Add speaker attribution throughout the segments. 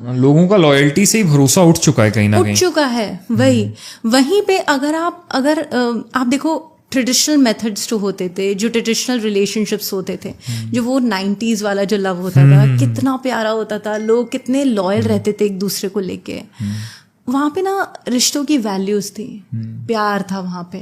Speaker 1: लोगों का लॉयल्टी से ही भरोसा उठ चुका है कहीं ना कहीं।
Speaker 2: उठ चुका है। वहीं पे अगर आप देखो ट्रेडिशनल मेथड्स जो होते थे, जो ट्रेडिशनल रिलेशनशिप्स होते थे, जो वो 90s वाला जो लव होता था, कितना प्यारा होता था, लोग कितने लॉयल रहते थे एक दूसरे को लेके। वहां पे ना रिश्तों की वैल्यूज थी, प्यार था वहां पे।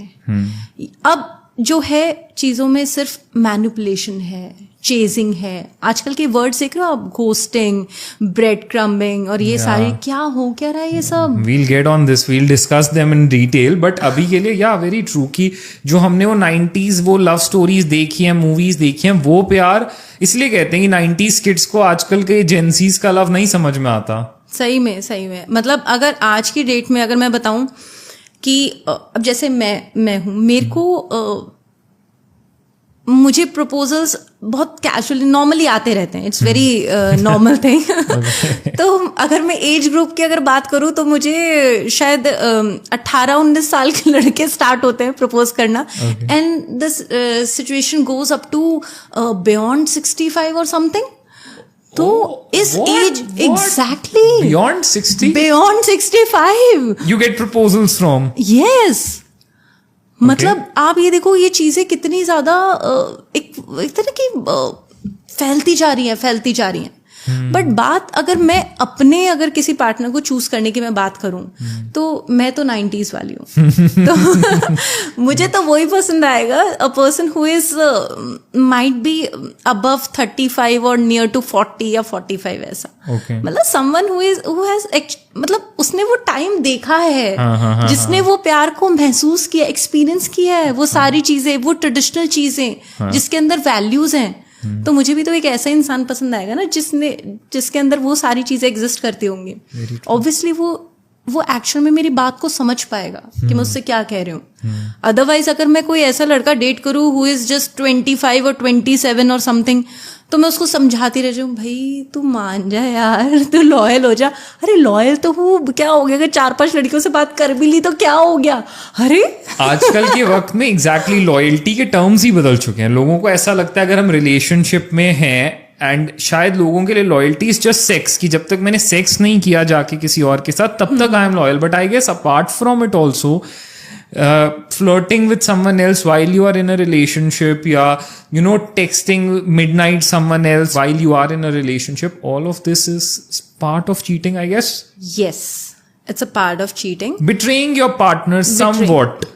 Speaker 2: अब जो है चीजों में सिर्फ मैनिपुलेशन है, चेजिंग है। आजकल के वर्ड्स देख रहे हो आप, घोस्टिंग, ब्रेड क्रम्बिंग और ये सारे क्या हो क्या रहा है ये सब।
Speaker 1: We'll get on this, we'll discuss them in detail, but अभी के लिए वेरी ट्रू कि जो हमने वो 90s वो लव स्टोरीज देखी हैं, मूवीज देखी हैं, वो प्यार इसलिए कहते हैं कि 90s किड्स को आजकल के जेंसीज का लव नहीं समझ में आता।
Speaker 2: सही में मतलब अगर आज की डेट में अगर मैं बताऊं कि अब जैसे मैं हूं, मेरे को मुझे प्रपोजल्स बहुत कैजुअली नॉर्मली आते रहते हैं, इट्स वेरी नॉर्मल थिंग। तो अगर मैं एज ग्रुप की अगर बात करूं तो मुझे शायद 18-19 साल के लड़के स्टार्ट होते हैं प्रपोज करना, and this situation goes up to beyond 65 और समथिंग। तो इस age exactly
Speaker 1: beyond
Speaker 2: 65
Speaker 1: you get proposals from.
Speaker 2: Yes, मतलब आप ये देखो ये चीजें कितनी ज्यादा एक तरह की फैलती जा रही हैं। बट बात अगर मैं अगर किसी पार्टनर को चूज करने की मैं बात करूं तो मैं तो 90s वाली हूँ। तो मुझे तो वही पसंद आएगा, a person who is might be above 35 और नियर टू 40 या 45 ऐसा। मतलब समवन हु हैज मतलब उसने वो टाइम देखा है, जिसने वो प्यार को महसूस किया, एक्सपीरियंस किया है, वो सारी चीजें, वो ट्रेडिशनल चीजें जिसके अंदर वैल्यूज हैं। तो मुझे भी तो एक ऐसा इंसान पसंद आएगा ना जिसके अंदर वो सारी चीजें एग्जिस्ट करती होंगी। ऑब्वियसली वो एक्शन में मेरी बात को समझ पाएगा कि मैं उससे क्या कह रही हूँ। अदरवाइज अगर मैं कोई ऐसा लड़का डेट करूँ हु इज जस्ट 25 और 27 और समथिंग, तो मैं उसको समझाती रह जाऊँ, भाई तू मान जा यार, तू लॉयल हो जा। अरे लॉयल तो हूँ, क्या हो गया अगर 4-5 लड़कियों से बात कर भी ली तो क्या हो गया। अरे
Speaker 1: आजकल के वक्त में एग्जैक्टली लॉयल्टी के टर्म्स ही बदल चुके हैं। लोगों को ऐसा लगता है अगर हम रिलेशनशिप में हैं, एंड शायद लोगों के लिए लॉयल्टी इज जस्ट सेक्स, कि जब तक मैंने सेक्स नहीं किया जाके किसी और के साथ तब तक I am loyal. But I guess apart from it also flirting with someone else while you are in a relationship, texting midnight someone else while you are in a relationship, all of this is part of cheating, I guess.
Speaker 2: Yes, it's a part of cheating.
Speaker 1: Betraying your partner somewhat.